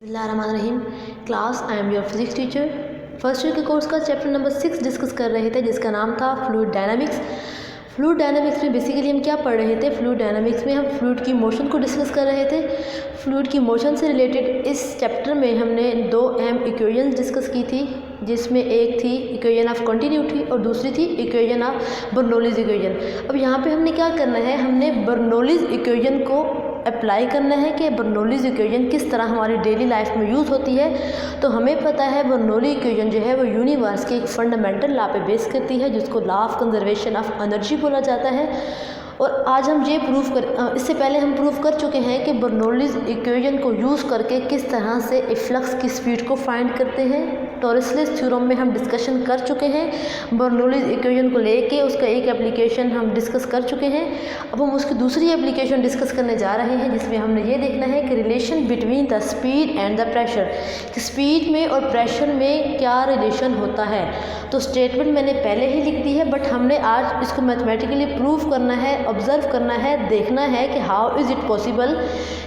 बिस्मिल्लाहिर्रहमानिर्रहीम। Class, I am your physics teacher. First year के course का चैप्टर नंबर 6 डिस्कस कर रहे थे, जिसका नाम था फ्लूइड डायनामिक्स। फ्लूइड डायनामिक्स में बेसिकली हम क्या पढ़ रहे थे? फ्लूइड डायनामिक्स में हम फ्लूइड की मोशन को डिस्कस कर रहे थे। फ्लूइड की मोशन से रिलेटेड इस चैप्टर में हमने दो अहम इक्वेशंस डिस्कस की थी, जिसमें एक थी इक्वेशन ऑफ कंटिन्यूटी और दूसरी थी इक्वेशन ऑफ बर्नौलीज इक्वेशन। अब यहाँ पे हमने क्या करना है, हमने बर्नौलीज इक्वेशन को अप्लाई करना है कि बर्नौलीज इक्वेशन किस तरह हमारी डेली लाइफ में यूज़ होती है। तो हमें पता है बर्नौली इक्वेशन जो है वो यूनिवर्स के एक फंडामेंटल लॉ पे बेस करती है, जिसको law of conservation of energy बोला जाता है। और आज हम ये इससे पहले हम प्रूव कर चुके हैं कि बर्नौलीज इक्वेशन को यूज़ करके किस तरह से फ्लक्स की स्पीड को फाइंड करते हैं। टॉरसलेस थ्योरम में हम डिस्कशन कर चुके हैं। बर्नौलीज इक्वेशन को लेके उसका एक एप्लीकेशन हम डिस्कस कर चुके हैं। अब हम उसकी दूसरी एप्लीकेशन डिस्कस करने जा रहे हैं, जिसमें हमने ये देखना है कि relation between the speed and the pressure, कि स्पीड में और प्रेशर में क्या रिलेशन होता है। तो स्टेटमेंट मैंने पहले ही लिख दी है, बट हमने आज इसको मैथमेटिकली प्रूव करना है, ऑब्जर्व करना है, देखना है कि हाउ इज़ इट पॉसिबल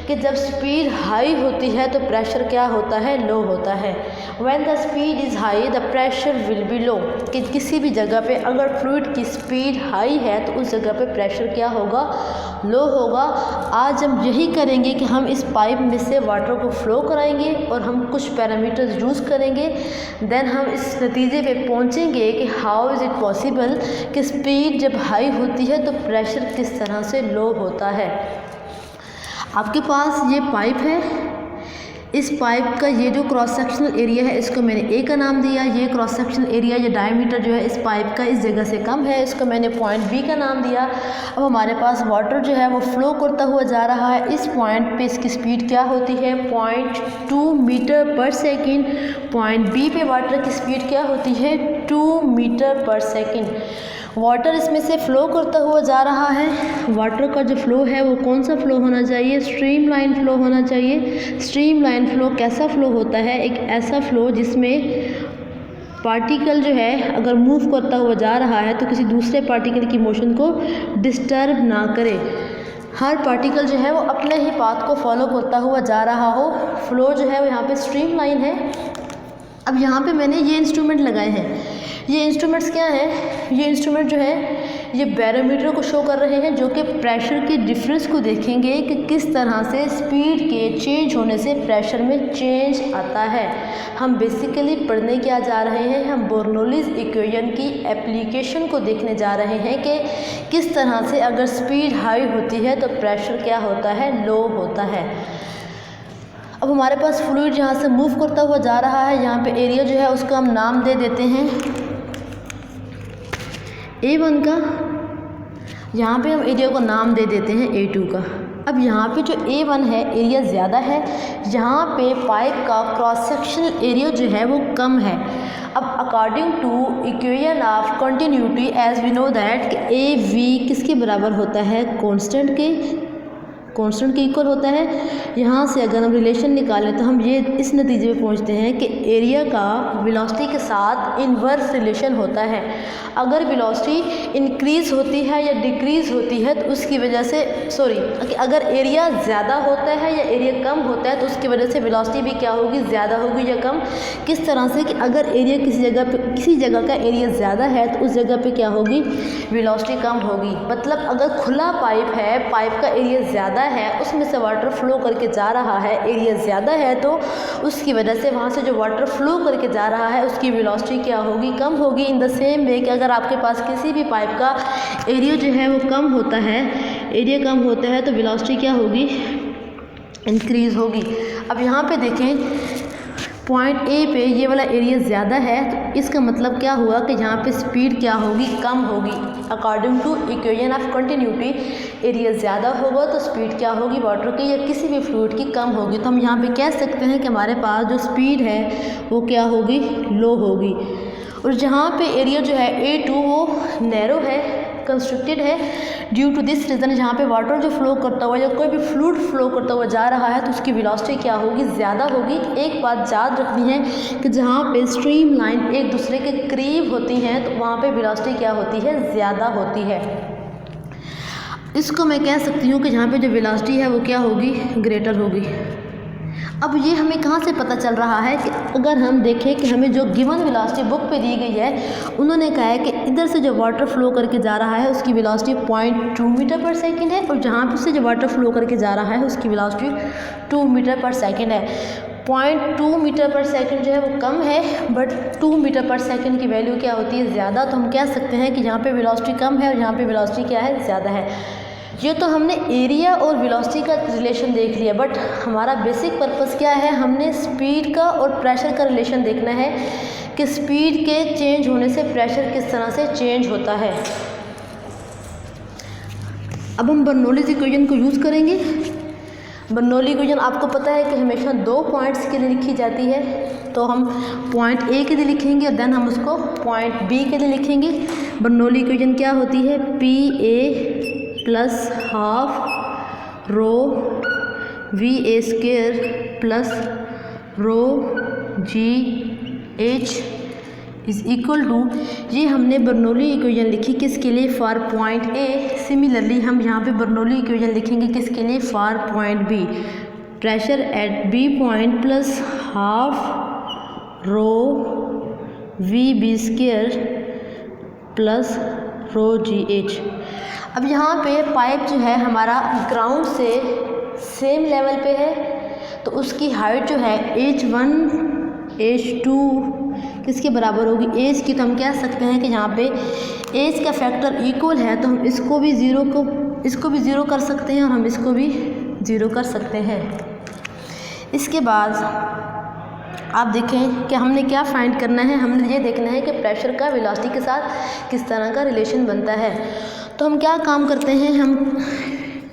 कि जब स्पीड हाई होती है तो प्रेशर क्या होता है? लो होता है। When the speed is high the pressure will be low, कि किसी भी जगह पे अगर फ्लूइड की स्पीड हाई है तो उस जगह पे प्रेशर क्या होगा? लो होगा। आज हम यही करेंगे कि हम इस पाइप में से वाटर को फ्लो कराएंगे और हम कुछ पैरामीटर्स यूज़ करेंगे। देन हम इस नतीजे पे पहुंचेंगे कि हाउ इज़ इट पॉसिबल कि स्पीड जब हाई होती है तो प्रेशर किस तरह से लो होता है। आपके पास ये पाइप है, इस पाइप का ये जो क्रॉस सेक्शनल एरिया है इसको मैंने ए का नाम दिया। ये क्रॉस सेक्शनल एरिया या डायमीटर जो है इस पाइप का इस जगह से कम है, इसको मैंने पॉइंट बी का नाम दिया। अब हमारे पास वाटर जो है वो फ्लो करता हुआ जा रहा है। इस पॉइंट पे इसकी स्पीड क्या होती है? 0.2 मीटर पर सेकेंड। पॉइंट बी पे वाटर की स्पीड क्या होती है? 2 मीटर पर सेकेंड। वाटर इसमें से फ़्लो करता हुआ जा रहा है। वाटर का जो फ़्लो है वो कौन सा फ़्लो होना चाहिए? स्ट्रीम लाइन फ़्लो होना चाहिए। स्ट्रीम लाइन फ़्लो कैसा फ़्लो होता है? एक ऐसा फ़्लो जिसमें पार्टिकल जो है अगर मूव करता हुआ जा रहा है तो किसी दूसरे पार्टिकल की मोशन को डिस्टर्ब ना करे। हर पार्टिकल जो है वो अपने ही पाथ को फॉलो करता हुआ जा रहा हो। फ़्लो जो है वो यहाँ पे स्ट्रीम लाइन है। अब यहाँ पे मैंने ये इंस्ट्रूमेंट लगाए हैं। ये इंस्ट्रूमेंट्स क्या हैं? ये इंस्ट्रूमेंट जो है ये बैरोमीटर को शो कर रहे हैं, जो कि प्रेशर के डिफरेंस को देखेंगे कि किस तरह से स्पीड के चेंज होने से प्रेशर में चेंज आता है। हम बेसिकली पढ़ने क्या जा रहे हैं? हम बर्नौलीज इक्वेशन की एप्लीकेशन को देखने जा रहे हैं कि किस तरह से अगर स्पीड हाई होती है तो प्रेशर क्या होता है? लो होता है। अब हमारे पास फ्लूइड यहाँ से मूव करता हुआ जा रहा है। यहाँ पे एरिया जो है उसका हम नाम दे देते हैं A1 का। यहाँ पे हम एरिया को नाम दे देते हैं A2 का। अब यहाँ पे जो A1 है एरिया ज़्यादा है, यहाँ पे पाइप का क्रॉस सेक्शनल एरिया जो है वो कम है। अब according to equation of continuity as we know that AV किसके बराबर होता है? कांस्टेंट के इक्वल होता है। यहाँ से अगर हम रिलेशन निकालें तो हम ये इस नतीजे पे पहुँचते हैं कि एरिया का वेलोसिटी के साथ इन्वर्स रिलेशन होता है। अगर वेलोसिटी इंक्रीज़ होती है या डिक्रीज़ होती है तो उसकी वजह से अगर एरिया ज़्यादा होता है या एरिया कम होता है तो उसकी वजह से वेलोसिटी भी क्या होगी? ज़्यादा होगी या कम। किस तरह से कि अगर एरिया किसी जगह का एरिया ज़्यादा है तो उस जगह पे क्या होगी? वेलोसिटी कम होगी। मतलब अगर खुला पाइप है, पाइप का एरिया ज़्यादा है, उसमें से वाटर फ्लो करके जा रहा है, एरिया ज़्यादा है, तो उसकी वजह से वहाँ से जो वाटर फ्लो करके जा रहा है उसकी वेलोसिटी क्या होगी? कम होगी। इन द सेम वे कि अगर आपके पास किसी भी पाइप का एरिया जो है वो कम होता है तो वेलोसिटी क्या होगी? इंक्रीज़ होगी। अब यहाँ पे देखें पॉइंट A पे ये वाला एरिया ज़्यादा है तो इसका मतलब क्या हुआ कि यहाँ पे स्पीड क्या होगी? कम होगी। According to equation of continuity area ज़्यादा होगा तो स्पीड क्या होगी? वाटर की या किसी भी फ्लूइड की कम होगी। तो हम यहाँ पे कह सकते हैं कि हमारे पास जो स्पीड है वो क्या होगी? लो होगी। और जहाँ पे एरिया जो है A2 वो नैरो है, कंस्ट्रक्टेड है। ड्यू टू दिस रीज़न जहाँ पे वाटर जो फ्लो करता हुआ या कोई भी फ्लूइड फ्लो करता हुआ जा रहा है तो उसकी वेलोसिटी क्या होगी? ज़्यादा होगी। एक बात याद रखनी है कि जहाँ पे स्ट्रीम लाइन एक दूसरे के करीब होती हैं तो वहाँ पे वेलोसिटी क्या होती है? ज़्यादा होती है। इसको मैं कह सकती हूँ कि जहाँ पे जो वेलोसिटी है वो क्या होगी? ग्रेटर होगी। अब ये हमें कहाँ से पता चल रहा है कि अगर हम देखें कि हमें जो गिवन वेलोसिटी बुक पे दी गई है, उन्होंने कहा है कि इधर से जो वाटर फ्लो करके जा रहा है उसकी वेलोसिटी 0.2 मीटर पर सेकंड है, और जहाँ पे से जो वाटर फ्लो करके जा रहा है उसकी वेलोसिटी 2 मीटर पर सेकंड है। 0.2 मीटर पर सेकंड जो है वो कम है, बट 2 मीटर पर सेकंड की वैल्यू क्या होती है, ज़्यादा। तो हम कह सकते हैं कि यहाँ पे वेलोसिटी कम है और यहाँ पे वेलोसिटी क्या है, ज़्यादा है। ये तो हमने एरिया और वेलोसिटी का रिलेशन देख लिया, बट हमारा बेसिक पर्पस क्या है, हमने स्पीड का और प्रेशर का रिलेशन देखना है कि स्पीड के चेंज होने से प्रेशर किस तरह से चेंज होता है। अब हम बर्नौलीज़ इक्वेशन को यूज़ करेंगे। बर्नौली इक्वेशन आपको पता है कि हमेशा 2 पॉइंट्स के लिए लिखी जाती है, तो हम पॉइंट ए के लिए लिखेंगे और देन हम उसको पॉइंट बी के लिए लिखेंगे। बर्नौली इक्वेशन क्या होती है, P A plus half rho V A square plus rho g h is equal to, ये हमने बर्नौली इक्वेशन लिखी किसके लिए, फॉर पॉइंट ए। सिमिलरली हम यहाँ पे बर्नौली इक्वेशन लिखेंगे किसके लिए, for point B. Pressure at B point plus half rho V B square plus rho g h. अब यहाँ पे पाइप जो है हमारा ग्राउंड से सेम लेवल पे है, तो उसकी हाइट जो है H1 H2 किसके बराबर होगी, एज की। तो हम कह सकते हैं कि यहाँ पे एज का फैक्टर इक्वल है, तो हम इसको भी ज़ीरो कर सकते हैं और हम इसको भी ज़ीरो कर सकते हैं। इसके बाद आप देखें कि हमने क्या फाइंड करना है, हमने ये देखना है कि प्रेशर का वेलोसिटी के साथ किस तरह का रिलेशन बनता है। तो हम क्या काम करते हैं, हम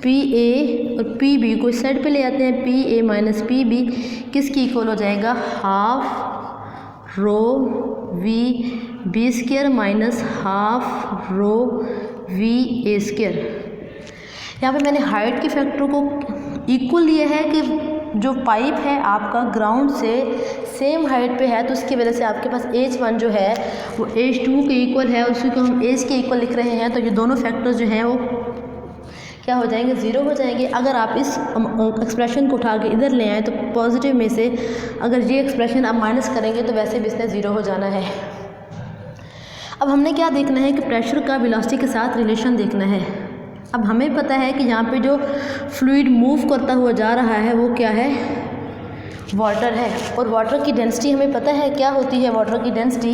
पी ए और पी बी को इस साइड पे ले आते हैं। P A minus P B किसकी इक्वल हो जाएगा, half rho V B square minus half rho V A square. यहाँ पे मैंने हाइट के फैक्टर को इक्वल लिया है कि जो पाइप है आपका ग्राउंड से सेम हाइट पे है, तो उसकी वजह से आपके पास H1 जो है वो H2 के इक्वल है, उसी को हम एज के इक्वल लिख रहे हैं। तो ये दोनों फैक्टर्स जो हैं वो क्या हो जाएंगे, ज़ीरो हो जाएंगे। अगर आप इस एक्सप्रेशन को उठा के इधर ले आएँ तो पॉजिटिव में से अगर ये एक्सप्रेशन आप माइनस करेंगे तो वैसे भी इसने ज़ीरो हो जाना है। अब हमने क्या देखना है कि प्रेशर का वेलोसिटी के साथ रिलेशन देखना है। अब हमें पता है कि यहाँ पे जो फ्लूइड मूव करता हुआ जा रहा है वो क्या है, वाटर है, और वाटर की डेंसिटी हमें पता है क्या होती है, वाटर की डेंसिटी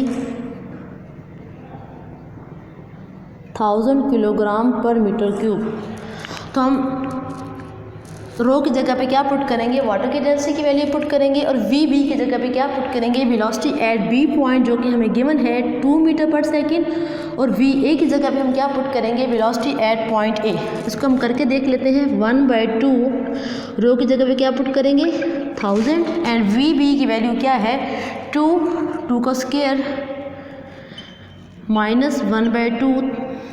1000 किलोग्राम पर मीटर क्यूब। तो हम रो की जगह पे क्या पुट करेंगे, वाटर की डेंसिटी की वैल्यू पुट करेंगे, और वी बी की जगह पे क्या पुट करेंगे, वेलोसिटी एट बी पॉइंट जो कि हमें गिवन है 2 मीटर पर सेकेंड, और वी ए की जगह पे हम क्या पुट करेंगे, वेलोसिटी एट पॉइंट ए। इसको हम करके देख लेते हैं। 1/2 रो की जगह पे क्या पुट करेंगे 1000, एंड वी बी की वैल्यू क्या है 2 का स्क्वायर माइनस 1/2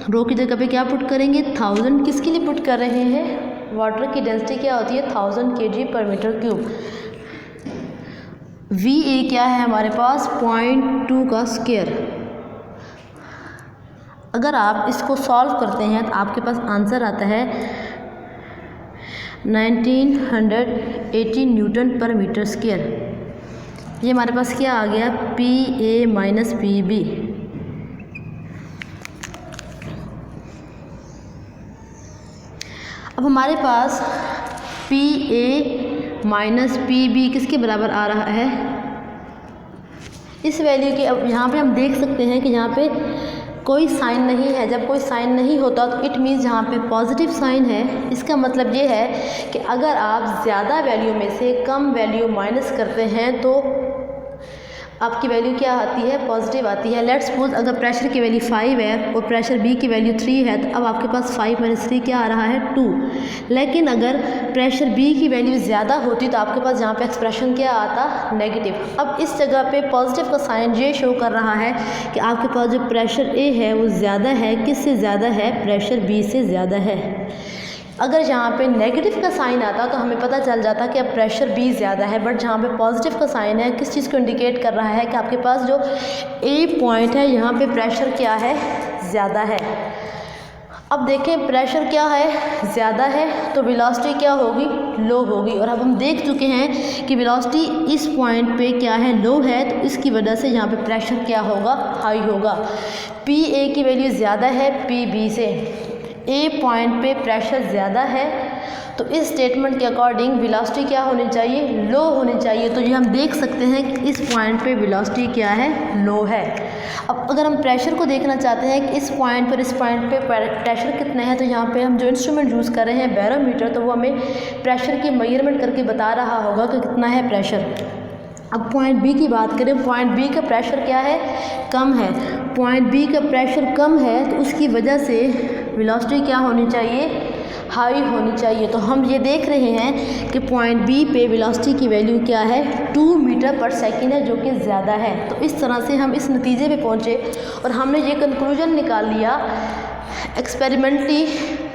रो की जगह पे क्या पुट करेंगे 1000। किसके लिए पुट कर रहे हैं, वाटर की डेंसिटी क्या होती है 1000 kg पर मीटर क्यूब। वी ए क्या है हमारे पास 0.2 का स्क्वायर। अगर आप इसको सॉल्व करते हैं तो आपके पास आंसर आता है 1980 न्यूटन पर मीटर स्क्वायर। ये हमारे पास क्या आ गया, P A minus P B. अब हमारे पास P A minus P B किसके बराबर आ रहा है, इस वैल्यू के। अब यहाँ पे हम देख सकते हैं कि यहाँ पे कोई साइन नहीं है। जब कोई साइन नहीं होता तो इट मीन्स यहाँ पे पॉजिटिव साइन है। इसका मतलब ये है कि अगर आप ज़्यादा वैल्यू में से कम वैल्यू माइनस करते हैं तो आपकी वैल्यू क्या आती है, पॉजिटिव आती है। लेट्स सपोज अगर प्रेशर की वैल्यू 5 है और प्रेशर बी की वैल्यू 3 है, तो अब आपके पास 5 - 3 क्या आ रहा है 2। लेकिन अगर प्रेशर बी की वैल्यू ज़्यादा होती तो आपके पास यहाँ पे एक्सप्रेशन क्या आता, नेगेटिव। अब इस जगह पे पॉजिटिव का साइन ये शो कर रहा है कि आपके पास जो प्रेशर ए है वो ज़्यादा है, किससे ज़्यादा है, प्रेशर बी से ज़्यादा है। अगर यहाँ पे नेगेटिव का साइन आता तो हमें पता चल जाता कि अब प्रेशर बी ज़्यादा है, बट जहाँ पे पॉजिटिव का साइन है किस चीज़ को इंडिकेट कर रहा है कि आपके पास जो ए पॉइंट है यहाँ पे प्रेशर क्या है, ज़्यादा है। अब देखें प्रेशर क्या है, ज़्यादा है तो वेलोसिटी क्या होगी, लो होगी। और अब हम देख चुके हैं कि वेलोसिटी इस पॉइंट पे क्या है, लो है, तो इसकी वजह से यहाँ पे प्रेशर क्या होगा, हाई होगा। पी ए की वैल्यू ज़्यादा है पी बी से, ए पॉइंट पे प्रेशर ज़्यादा है, तो इस स्टेटमेंट के अकॉर्डिंग वेलोसिटी क्या होनी चाहिए, लो होनी चाहिए। तो ये हम देख सकते हैं कि इस पॉइंट पे वेलोसिटी क्या है, लो है। अब अगर हम प्रेशर को देखना चाहते हैं कि इस पॉइंट पर, इस पॉइंट पे प्रेशर कितने हैं, तो यहाँ पे हम जो इंस्ट्रूमेंट यूज़ कर रहे हैं बैरोमीटर, तो वो हमें प्रेशर की मेजरमेंट करके बता रहा होगा कि कितना है प्रेशर। अब पॉइंट बी की बात करें, पॉइंट बी का प्रेशर क्या है, कम है। पॉइंट बी का प्रेशर कम है तो उसकी वजह से वेलोसिटी क्या होनी चाहिए, हाई होनी चाहिए। तो हम ये देख रहे हैं कि पॉइंट बी पे वेलोसिटी की वैल्यू क्या है, 2 मीटर पर सेकेंड है, जो कि ज़्यादा है। तो इस तरह से हम इस नतीजे पे पहुँचे और हमने ये कंक्लूजन निकाल लिया एक्सपेरिमेंटली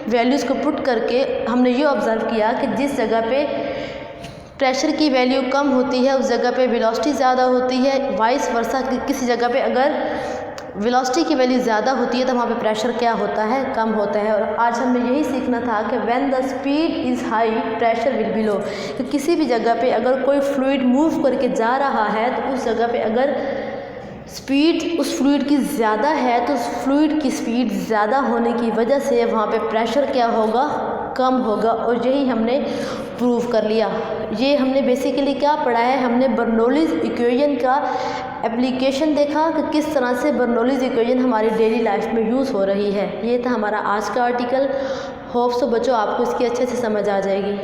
वैल्यूज़ को पुट करके। हमने ये ऑब्ज़र्व किया कि जिस जगह पे प्रेशर की वैल्यू कम होती है उस जगह पे वेलोसिटी ज़्यादा होती है, वाइस वर्सा किसी जगह पे अगर वेलोसिटी की वैल्यू ज़्यादा होती है तो वहाँ पे प्रेशर क्या होता है, कम होता है। और आज हमें यही सीखना था कि when the speed is high pressure will be low, कि किसी भी जगह पे अगर कोई फ्लूइड मूव करके जा रहा है तो उस जगह पे अगर स्पीड उस फ्लूइड की ज़्यादा है तो उस फ्लूइड की स्पीड ज़्यादा होने की वजह से वहाँ पे प्रेशर क्या होगा, कम होगा। और यही हमने प्रूव कर लिया। ये हमने बेसिकली क्या पढ़ा है, हमने बर्नौलीज़ इक्वेशन का एप्लीकेशन देखा कि किस तरह से बर्नौलीज़ इक्वेशन हमारी डेली लाइफ में यूज़ हो रही है। ये था हमारा आज का आर्टिकल। होप्स तो बच्चों आपको इसकी अच्छे से समझ आ जाएगी।